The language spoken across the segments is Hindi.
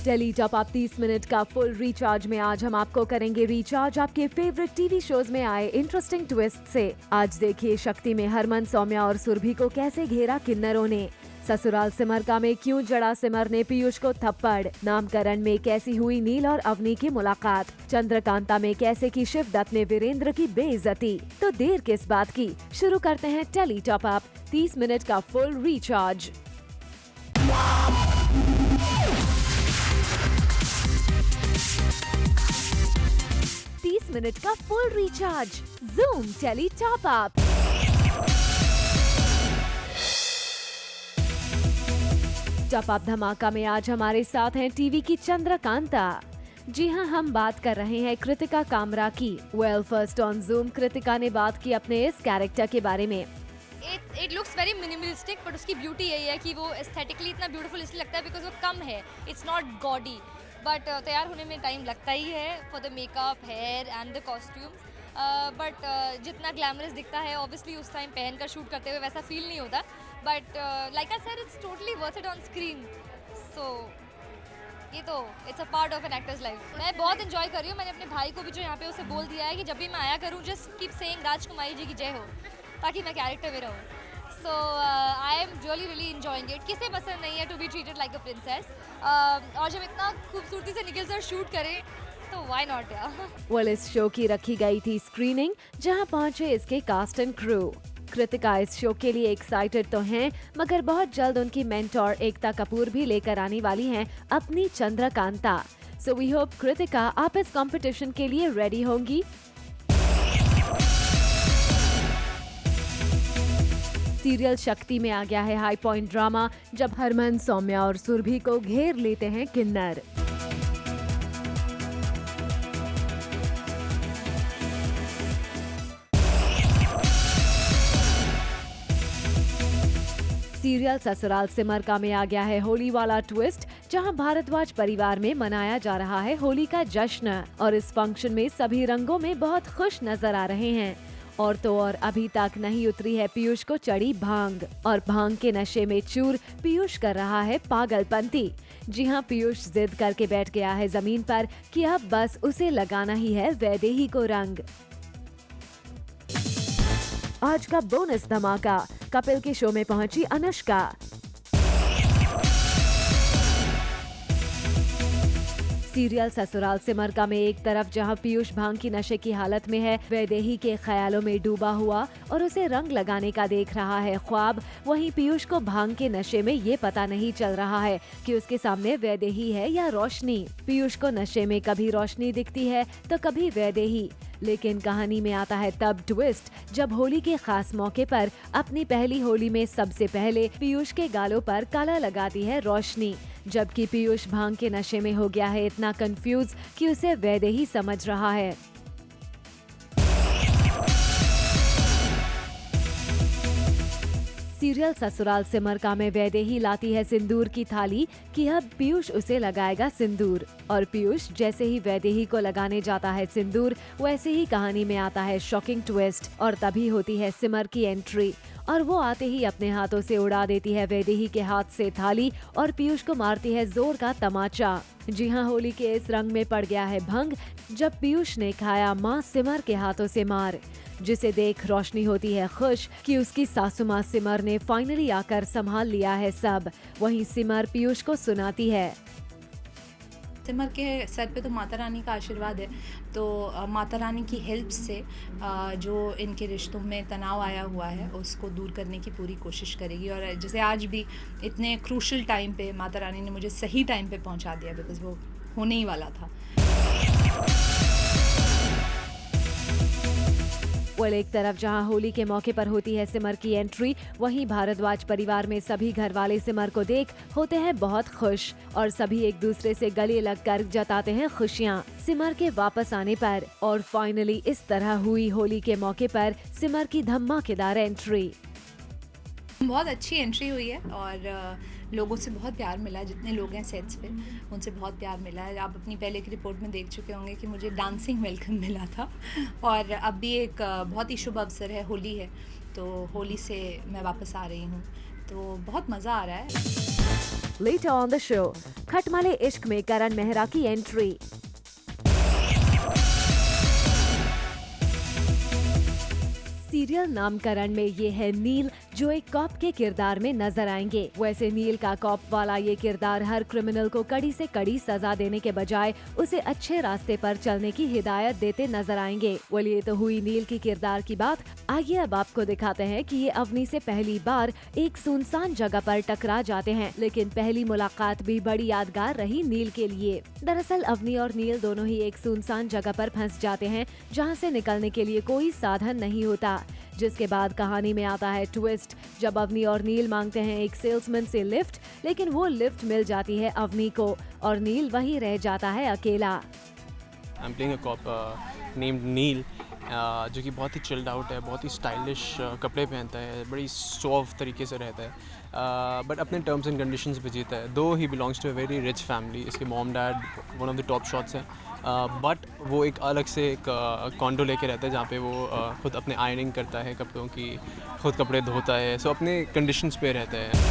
टेली टॉप अप 30 मिनट का फुल रिचार्ज में आज हम आपको करेंगे रिचार्ज आपके फेवरेट टीवी शोज में आए इंटरेस्टिंग ट्विस्ट से। आज देखिए शक्ति में हरमन, सौम्या और सुरभि को कैसे घेरा किन्नरों ने। ससुराल सिमर का में क्यों जड़ा सिमर ने पीयूष को थप्पड़। नामकरण में कैसी हुई नील और अवनी की मुलाकात। चंद्रकांता में कैसे की शिव दत्त ने वीरेंद्र की बेइज्जती। तो देर किस बात की, शुरू करते हैं टेली टॉप अप 30 मिनट का फुल रिचार्ज। मिनट का full recharge Zoom tele top up. Top up धमाका में आज हमारे साथ हैं टीवी की चंद्रकांता। जी हाँ, हम बात कर रहे हैं कृतिका कामरा की। फर्स्ट ऑन जूम कृतिका ने बात की अपने इस कैरेक्टर के बारे में। It looks very minimalistic, but उसकी ब्यूटी यही है कि वो एस्थेटिकली इतना ब्यूटीफुल इसलिए लगता है बिकॉज वो कम है, इट्स नॉट गॉडी। बट तैयार होने में टाइम लगता ही है for the makeup, hair and the costumes. But जितना ग्लैमरस दिखता है ऑब्वियसली उस टाइम पहन कर शूट करते हुए वैसा फील नहीं होता। But like I said, it's totally worth it on screen. So ये तो it's a part of an actor's life. मैं बहुत इंजॉय कर रही हूँ। मैंने अपने भाई को भी जो यहाँ पे उसे बोल दिया है कि जब भी मैं आया करूँ जस्ट कीप सेइंग राजकुमारी जी की जय हो, ताकि मैं कैरेक्टर में रहूँ। So I am really enjoying it. किसे पसंद नहीं है to be treated like a princess? और जब इतना खूबसूरती से निखिल सर शूट करें तो why not यार? इस शो की रखी गई थी स्क्रीनिंग, जहां पहुंचे इसके कास्ट एंड क्रू। कृतिका इस शो के लिए एक्साइटेड तो हैं, मगर बहुत जल्द उनकी मेंटोर एकता कपूर भी लेकर आने वाली हैं अपनी Chandrakanta. So we hope Kritika आप इस कंपटीशन के लिए रेडी होंगी। सीरियल शक्ति में आ गया है हाई पॉइंट ड्रामा, जब हरमन, सौम्या और सुरभि को घेर लेते हैं किन्नर। सीरियल ससुराल सिमर का में आ गया है होली वाला ट्विस्ट, जहां भारद्वाज परिवार में मनाया जा रहा है होली का जश्न और इस फंक्शन में सभी रंगों में बहुत खुश नजर आ रहे हैं। और तो और अभी तक नहीं उतरी है पीयूष को चढ़ी भांग, और भांग के नशे में चूर पीयूष कर रहा है पागलपंती। जी हाँ, पीयूष जिद करके बैठ गया है जमीन पर कि अब बस उसे लगाना ही है वैदेही को रंग। आज का बोनस धमाका, कपिल के शो में पहुंची अनुष्का। सीरियल ससुराल सिमर का में एक तरफ जहां पीयूष भांग की नशे की हालत में है, वैदेही के ख्यालों में डूबा हुआ और उसे रंग लगाने का देख रहा है ख्वाब, वहीं पीयूष को भांग के नशे में ये पता नहीं चल रहा है कि उसके सामने वैदेही है या रोशनी। पीयूष को नशे में कभी रोशनी दिखती है तो कभी वैदेही, लेकिन कहानी में आता है तब ट्विस्ट जब होली के खास मौके पर अपनी पहली होली में सबसे पहले पीयूष के गालों पर काला लगाती है रोशनी, जबकि पीयूष भांग के नशे में हो गया है इतना कंफ्यूज कि उसे वैदेही समझ रहा है। सीरियल ससुराल सिमर का में वैदेही लाती है सिंदूर की थाली कि अब पीयूष उसे लगाएगा सिंदूर, और पीयूष जैसे ही वैदेही को लगाने जाता है सिंदूर, वैसे ही कहानी में आता है शॉकिंग ट्विस्ट और तभी होती है सिमर की एंट्री, और वो आते ही अपने हाथों से उड़ा देती है वैदेही के हाथ से थाली और पीयूष को मारती है जोर का तमाचा। जी हाँ, होली के इस रंग में पड़ गया है भंग जब पीयूष ने खाया माँ सिमर के हाथों से मार, जिसे देख रोशनी होती है खुश कि उसकी सासू माँ सिमर ने फाइनली आकर संभाल लिया है सब। वहीं सिमर पीयूष को सुनाती है। सिमर के सर पे तो माता रानी का आशीर्वाद है, तो माता रानी की हेल्प से जो इनके रिश्तों में तनाव आया हुआ है उसको दूर करने की पूरी कोशिश करेगी। और जैसे आज भी इतने क्रूशल टाइम पे माता रानी ने मुझे सही टाइम पे पहुंचा दिया, बिकॉज वो होने ही वाला था। एक तरफ जहां होली के मौके पर होती है सिमर की एंट्री, वहीं भारद्वाज परिवार में सभी घर वाले सिमर को देख होते हैं बहुत खुश और सभी एक दूसरे से गले लगकर जताते हैं खुशियां सिमर के वापस आने पर। और फाइनली इस तरह हुई होली के मौके पर सिमर की धमाकेदार एंट्री। बहुत अच्छी एंट्री हुई है और लोगों से बहुत प्यार मिला है। जितने लोग हैं सेट्स पे उनसे बहुत प्यार मिला है। आप अपनी पहले की रिपोर्ट में देख चुके होंगे कि मुझे डांसिंग वेलकम मिला था, और अब भी एक बहुत ही शुभ अवसर है, होली है, तो होली से मैं वापस आ रही हूँ, तो बहुत मज़ा आ रहा है। Later on the show, खटमले इश्क में करण मेहरा की एंट्री। सीरियल नामकरण में ये है नील, जो एक कॉप के किरदार में नजर आएंगे। वैसे नील का कॉप वाला ये किरदार हर क्रिमिनल को कड़ी से कड़ी सजा देने के बजाय उसे अच्छे रास्ते पर चलने की हिदायत देते नजर आएंगे। well, ये तो हुई नील की किरदार की बात। आइए अब आपको दिखाते हैं कि ये अवनी से पहली बार एक सुनसान जगह पर टकरा जाते हैं, लेकिन पहली मुलाकात भी बड़ी यादगार रही नील के लिए। दरअसल अवनी और नील दोनों ही एक सुनसान जगह पर फंस जाते हैं, जहाँ से निकलने के लिए कोई साधन नहीं होता। जिसके बाद कहानी में आता है ट्विस्ट, जब अवनी और नील मांगते हैं एक सेल्समैन से लिफ्ट, लेकिन वो लिफ्ट मिल जाती है अवनी को और नील वहीं रह जाता है अकेला। I'm playing a cop named नील, जो कि बहुत ही चिल्ड आउट है, बहुत ही स्टाइलिश कपड़े पहनता है, बड़ी सॉफ्ट तरीके से रहता है, बट अपने टर्म्स एंड कंडीशंस पे जीता है। Though he belongs to a very rich family, इसके mom dad one of the top shots हैं, बट वो एक अलग से एक कॉन्डो लेके रहता है, जहाँ पे वो खुद अपने आयरनिंग करता है कपड़ों की, खुद कपड़े धोता है, सो अपने कंडीशंस पे रहता है।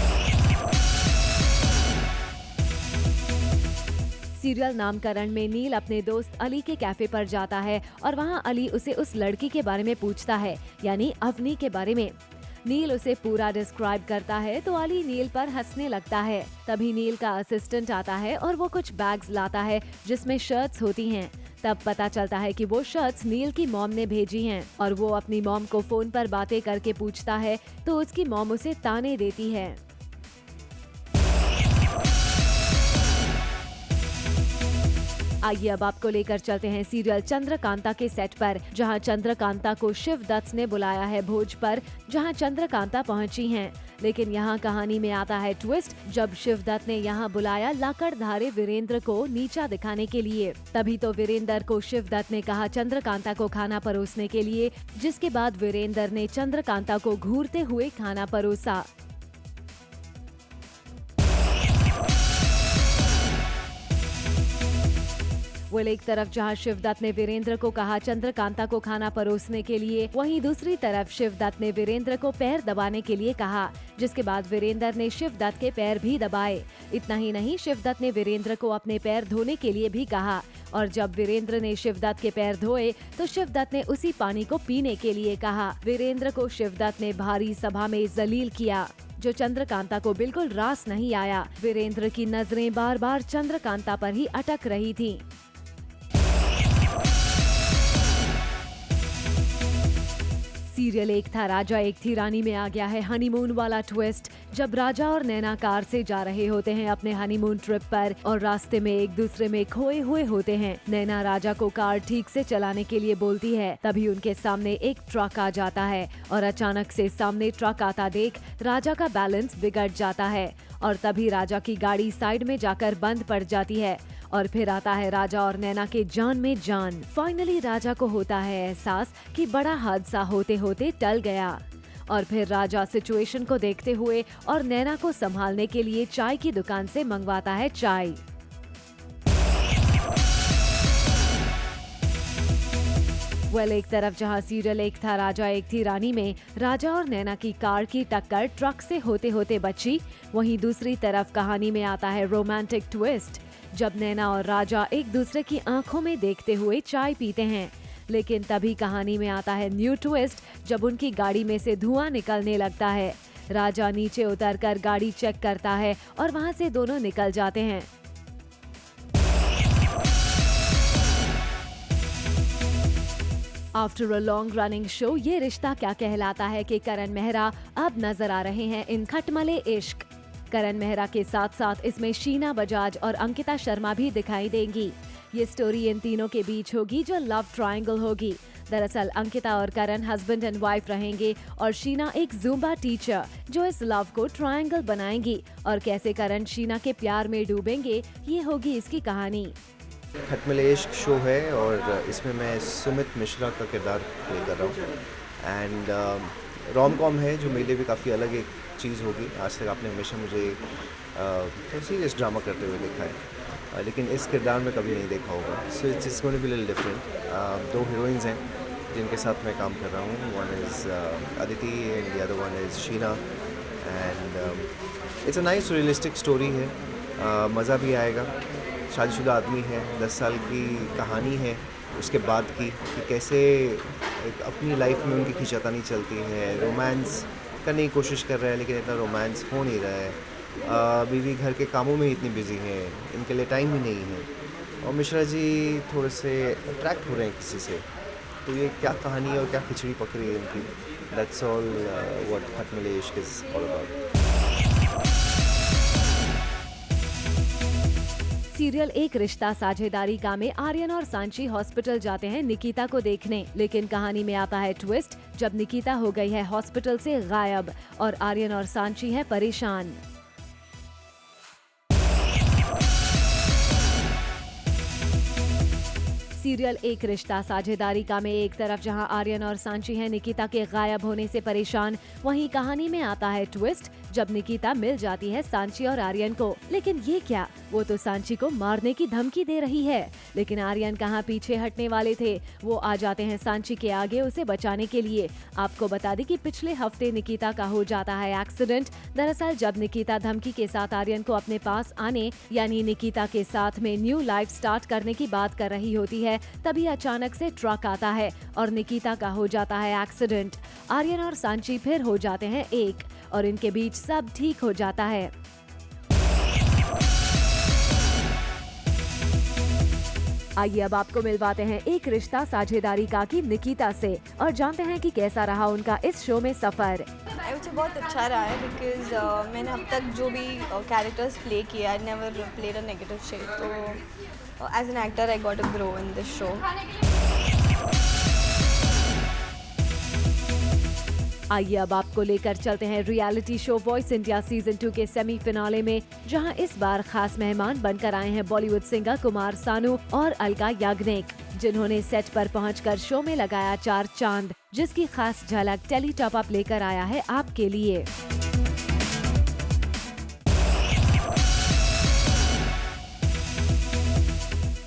सीरियल नामकरण में नील अपने दोस्त अली के कैफे पर जाता है और वहाँ अली उसे उस लड़की के बारे में पूछता है, यानी अवनी के बारे में। नील उसे पूरा डिस्क्राइब करता है तो अली नील पर हंसने लगता है। तभी नील का असिस्टेंट आता है और वो कुछ बैग्स लाता है जिसमें शर्ट्स होती हैं। तब पता चलता है कि वो शर्ट्स नील की मॉम ने भेजी हैं और वो अपनी मॉम को फोन पर बातें करके पूछता है तो उसकी मॉम उसे ताने देती है। आइए अब आपको लेकर चलते हैं सीरियल चंद्रकांता के सेट पर, जहां चंद्रकांता को शिव दत्त ने बुलाया है भोज पर, जहां चंद्रकांता पहुंची हैं। लेकिन यहां कहानी में आता है ट्विस्ट, जब शिव दत्त ने यहां बुलाया लाकड़धारे वीरेंद्र को नीचा दिखाने के लिए। तभी तो वीरेंद्र को शिव दत्त ने कहा चंद्रकांता को खाना परोसने के लिए, जिसके बाद वीरेंद्र ने चंद्रकांता को घूरते हुए खाना परोसा। एक तरफ जहां शिवदत्त ने वीरेंद्र को कहा चंद्रकांता को खाना परोसने के लिए, वहीं दूसरी तरफ शिवदत्त ने वीरेंद्र को पैर दबाने के लिए कहा, जिसके बाद वीरेंद्र ने शिवदत्त के पैर भी दबाए। इतना ही नहीं, शिवदत्त ने वीरेंद्र को अपने पैर धोने के लिए भी कहा और जब वीरेंद्र ने शिवदत्त के पैर धोए तो शिवदत्त ने उसी पानी को पीने के लिए कहा। वीरेंद्र को शिवदत्त ने भारी सभा में जलील किया, जो चंद्रकांता को बिल्कुल रास नहीं आया। वीरेंद्र की नजरें बार बार चंद्रकांता पर ही अटक रही थी। सीरियल एक था राजा एक थी रानी में आ गया है हनीमून वाला ट्विस्ट, जब राजा और नैना कार से जा रहे होते हैं अपने हनीमून ट्रिप पर और रास्ते में एक दूसरे में खोए हुए होते हैं। नैना राजा को कार ठीक से चलाने के लिए बोलती है, तभी उनके सामने एक ट्रक आ जाता है और अचानक से सामने ट्रक आता देख राजा का बैलेंस बिगड़ जाता है और तभी राजा की गाड़ी साइड में जाकर बंद पड़ जाती है और फिर आता है राजा और नैना के जान में जान। फाइनली राजा को होता है एहसास कि बड़ा हादसा होते होते टल गया और फिर राजा सिचुएशन को देखते हुए और नैना को संभालने के लिए चाय की दुकान से मंगवाता है चाय। एक तरफ जहां सीरियल एक था राजा एक थी रानी में राजा और नैना की कार की टक्कर ट्रक से होते होते बची, वहीं दूसरी तरफ कहानी में आता है रोमांटिक ट्विस्ट, जब नैना और राजा एक दूसरे की आंखों में देखते हुए चाय पीते हैं। लेकिन तभी कहानी में आता है न्यू ट्विस्ट, जब उनकी गाड़ी में से धुआं निकलने लगता है। राजा नीचे उतरकर गाड़ी चेक करता है और वहां से दोनों निकल जाते हैं। After a long running show ये रिश्ता क्या कहलाता है कि करण मेहरा अब नजर आ रहे हैं इन खटमले इश्क। करण मेहरा के साथ साथ इसमें शीना बजाज और अंकिता शर्मा भी दिखाई देंगी। ये स्टोरी इन तीनों के बीच होगी जो लव ट्रायंगल होगी। दरअसल अंकिता और करण हस्बैंड एंड वाइफ रहेंगे और शीना एक ज़ुम्बा टीचर जो इस लव को ट्रायंगल बनाएंगी और कैसे करण शीना के प्यार में डूबेंगे, ये होगी इसकी कहानी। खटमले इश्क शो है और इसमें मैं सुमित मिश्रा का किरदार प्ले कर रहा हूँ एंड रोम कॉम है जो मेरे लिए भी काफ़ी अलग एक चीज़ होगी। आज तक आपने हमेशा मुझे सीरियस ड्रामा करते हुए देखा है, लेकिन इस किरदार में कभी नहीं देखा होगा। So it's going to be little different. दो हीरोइंस हैं जिनके साथ मैं काम कर रहा हूँ, one is Aditi and the other one is Sheena. And it's a nice realistic story है. मज़ा भी आएगा. शादीशुदा आदमी है, 10 साल की कहानी है उसके बाद की, कि कैसे एक अपनी लाइफ में उनकी खींचातानी चलती है, रोमांस करने की कोशिश कर रहा है लेकिन इतना रोमांस हो नहीं रहा है. बीवी घर के कामों में ही इतनी बिजी हैं, इनके लिए टाइम ही नहीं है. और मिश्रा जी थोड़े से अट्रैक्ट हो रहे हैं किसी से. तो ये क्या कहानी है और क्या खिचड़ी पक रही है इनकी. दैट्स ऑल व्हाट खत मिले इश्क इज़ ऑल अबाउट. सीरियल एक रिश्ता साझेदारी का में आर्यन और सांची हॉस्पिटल जाते हैं निकिता को देखने, लेकिन कहानी में आता है ट्विस्ट जब निकिता हो गई है हॉस्पिटल से गायब और आर्यन और सांची है परेशान. सीरियल एक रिश्ता साझेदारी का में एक तरफ जहां आर्यन और सांची हैं निकिता के गायब होने से परेशान, वहीं कहानी में आता है ट्विस्ट जब निकिता मिल जाती है सांची और आर्यन को. लेकिन ये क्या, वो तो सांची को मारने की धमकी दे रही है. लेकिन आर्यन कहाँ पीछे हटने वाले थे, वो आ जाते हैं सांची के आगे उसे बचाने के लिए. आपको बता दें कि पिछले हफ्ते निकिता का हो जाता है एक्सीडेंट. दरअसल जब निकिता धमकी के साथ आर्यन को अपने पास आने यानी निकिता के साथ में न्यू लाइफ स्टार्ट करने की बात कर रही होती है, तभी अचानक से ट्रक आता है और निकिता का हो जाता है एक्सीडेंट. आर्यन और सांची फिर हो जाते हैं एक और इनके बीच सब ठीक हो जाता है. आइए अब आपको मिलवाते हैं एक रिश्ता साझेदारी का की निकिता से और जानते हैं कि कैसा रहा उनका इस शो में सफर. मुझे बहुत अच्छा रहा है बिकॉज मैंने अब तक जो भी कैरेक्टर्स प्ले किए I never played a negative shade. तो as an actor I got to grow in this show. आइए अब आपको लेकर चलते हैं reality show Voice India season 2 के सेमीफिनाले में, जहां इस बार खास मेहमान बनकर आए हैं बॉलीवुड सिंगर कुमार सानू और अलका याग्निक, जिन्होंने सेट पर पहुंचकर शो में लगाया 4 चांद, जिसकी खास झलक टेली टॉप अप लेकर आया है आपके लिए.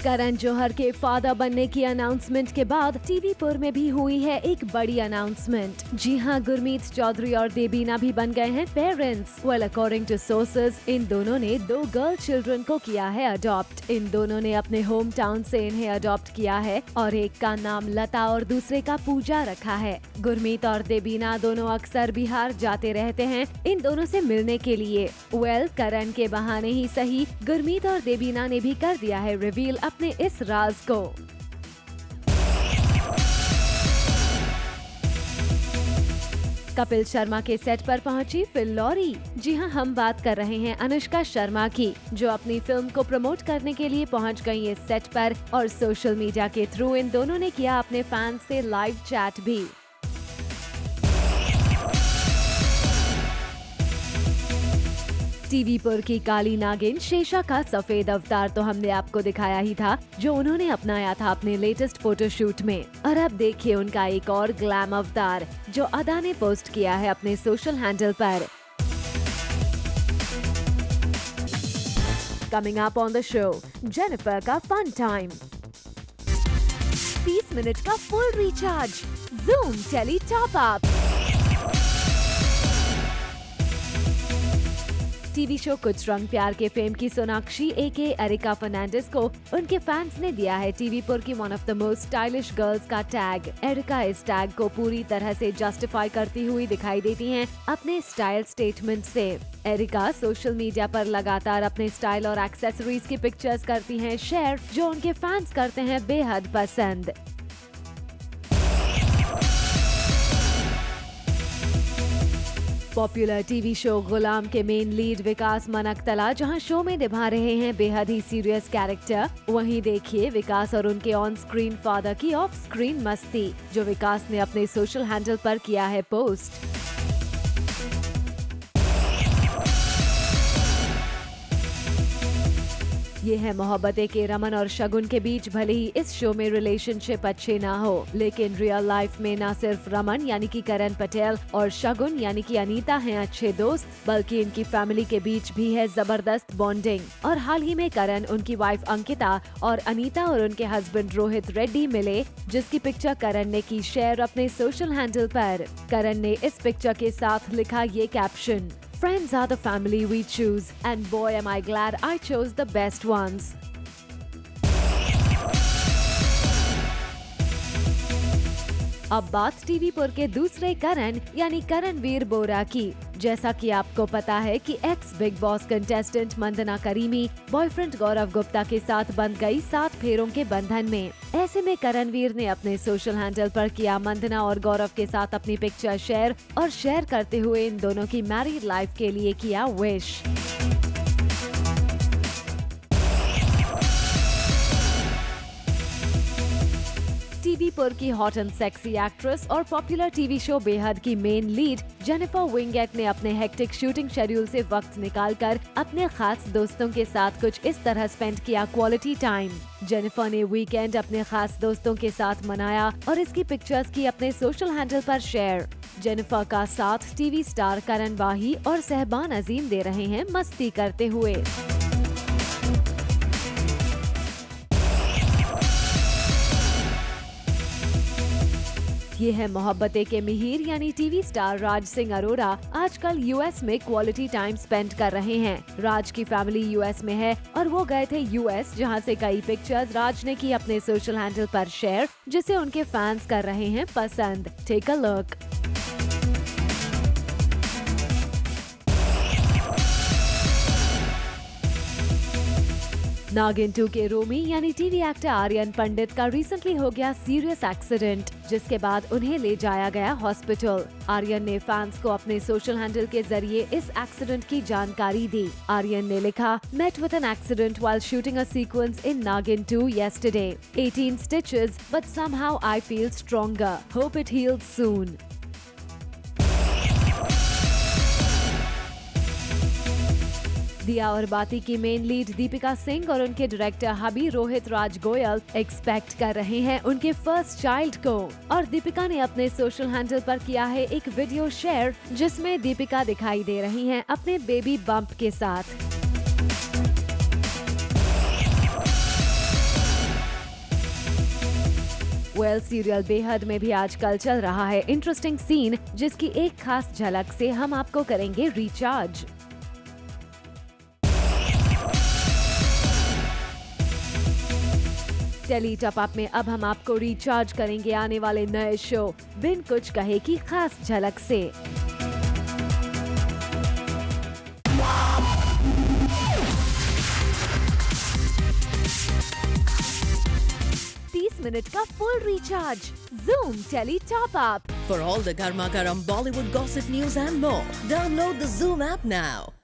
करण जौहर के फादर बनने की अनाउंसमेंट के बाद टीवी पर में भी हुई है एक बड़ी अनाउंसमेंट. जी हां, गुरमीत चौधरी और देबीना भी बन गए हैं parents. Well, according to sources इन दोनों ने 2 गर्ल चिल्ड्रन को किया है अडॉप्ट. इन दोनों ने अपने होम टाउन से इन्हें अडॉप्ट किया है और एक का नाम लता और दूसरे का पूजा रखा है. गुरमीत और देबीना दोनों अक्सर बिहार जाते रहते हैं इन दोनों से मिलने के लिए. वेल, करण के बहाने ही सही, गुरमीत और देबीना ने भी कर दिया है रिवील अपने इस राज को. कपिल शर्मा के सेट पर पहुंची फिल लॉरी. जी हां, हम बात कर रहे हैं अनुष्का शर्मा की, जो अपनी फिल्म को प्रमोट करने के लिए पहुंच गई इस सेट पर और सोशल मीडिया के थ्रू इन दोनों ने किया अपने फैंस से लाइव चैट भी. टीवी पर की काली नागिन शेषा का सफेद अवतार तो हमने आपको दिखाया ही था, जो उन्होंने अपनाया था अपने लेटेस्ट फोटोशूट में. और अब देखिए उनका एक और ग्लैम अवतार जो अदा ने पोस्ट किया है अपने सोशल हैंडल पर. Coming up on the show, Jennifer का फन टाइम, 30 मिनट का full recharge, Zoom tele top up. TV show कुछ रंग प्यार के फेम की सोनाक्षी एके एरिका फर्नांडिस को उनके फैंस ने दिया है टीवी पर की one of the most stylish girls का टैग. एरिका इस टैग को पूरी तरह से जस्टिफाई करती हुई दिखाई देती हैं अपने स्टाइल स्टेटमेंट से. एरिका सोशल मीडिया पर लगातार अपने स्टाइल और एक्सेसरीज की पिक्चर्स करती हैं शेयर, जो उनके फैंस करते हैं बेहद पसंद. पॉपुलर टीवी शो गुलाम के मेन लीड विकास मनकतला जहां शो में निभा रहे हैं बेहद ही सीरियस कैरेक्टर, वहीं देखिए विकास और उनके ऑन स्क्रीन फादर की ऑफ स्क्रीन मस्ती, जो विकास ने अपने सोशल हैंडल पर किया है पोस्ट. ये है मोहब्बतें के रमन और शगुन के बीच. भले ही इस शो में रिलेशनशिप अच्छे ना हो, लेकिन रियल लाइफ में ना सिर्फ रमन यानी कि करण पटेल और शगुन यानी कि अनीता हैं अच्छे दोस्त, बल्कि इनकी फैमिली के बीच भी है जबरदस्त बॉन्डिंग. और हाल ही में करण, उनकी वाइफ अंकिता और अनीता और उनके हस्बैंड रोहित रेड्डी मिले, जिसकी पिक्चर करण ने की शेयर अपने सोशल हैंडल पर. करण ने इस पिक्चर के साथ लिखा ये caption, Friends are the family we choose, and boy am I glad I chose the best ones. अब बात टीवी पर के दूसरे करण यानी करणवीर बोरा की। जैसा कि आपको पता है कि ex Bigg Boss contestant Mandana Karimi boyfriend Gaurav Gupta के साथ बंध गई 7 फेरों के बंधन में। ऐसे में करणवीर ने अपने सोशल हैंडल पर किया मंदना और गौरव के साथ अपनी पिक्चर शेयर और शेयर करते हुए इन दोनों की मैरिड लाइफ के लिए किया विश। टीवी पर की हॉट एंड सेक्सी एक्ट्रेस और पॉपुलर टीवी शो बेहद की मेन लीड जेनिफर विंगेट ने अपने हेक्टिक शूटिंग शेड्यूल से वक्त निकालकर अपने खास दोस्तों के साथ कुछ इस तरह स्पेंड किया क्वालिटी टाइम। जेनिफर ने वीकेंड अपने खास दोस्तों के साथ मनाया और इसकी पिक्चर्स की अपने सोशल हैंडल पर शेयर। जेनिफर का साथ टीवी स्टार करण वाही और सहबान अजीम दे रहे हैं मस्ती करते हुए। ये है मोहब्बतें के मिहिर यानी टीवी स्टार राज सिंह अरोड़ा आजकल यूएस में क्वालिटी टाइम स्पेंड कर रहे हैं। राज की फैमिली यूएस में है और वो गए थे यूएस, जहां से कई पिक्चर्स राज ने की अपने सोशल हैंडल पर शेयर, जिसे उनके फैंस कर रहे हैं पसंद। Take a look. नागिन 2 के रोमी यानी टीवी एक्टर आर्यन पंडित का रिसेंटली हो गया सीरियस एक्सीडेंट, जिसके बाद उन्हें ले जाया गया हॉस्पिटल। आर्यन ने फैंस को अपने सोशल हैंडल के जरिए इस एक्सीडेंट की जानकारी दी। आर्यन ने लिखा, met with an accident while shooting a sequence in Naagin 2 yesterday. 18 stitches, but somehow I feel stronger. Hope it heals soon. दिया और बाती की मेन लीड दीपिका सिंह और उनके डायरेक्टर हबी रोहित राज गोयल एक्सपेक्ट कर रहे हैं उनके फर्स्ट चाइल्ड को। और दीपिका ने अपने सोशल हैंडल पर किया है एक वीडियो शेयर, जिसमें दीपिका दिखाई दे रही हैं अपने बेबी बम्प के साथ। सीरियल बेहद में भी आजकल चल रहा है इंटरेस्टिंग सीन, जिसकी एक खास झलक से हम आपको करेंगे रिचार्ज। टेली टॉप अप में अब हम आपको रिचार्ज करेंगे आने वाले नए शो बिन कुछ कहे की खास झलक से। 30 मिनट का full recharge. Zoom Tele Top Up. For all the Garma Garam Bollywood gossip news and more, download the Zoom app now.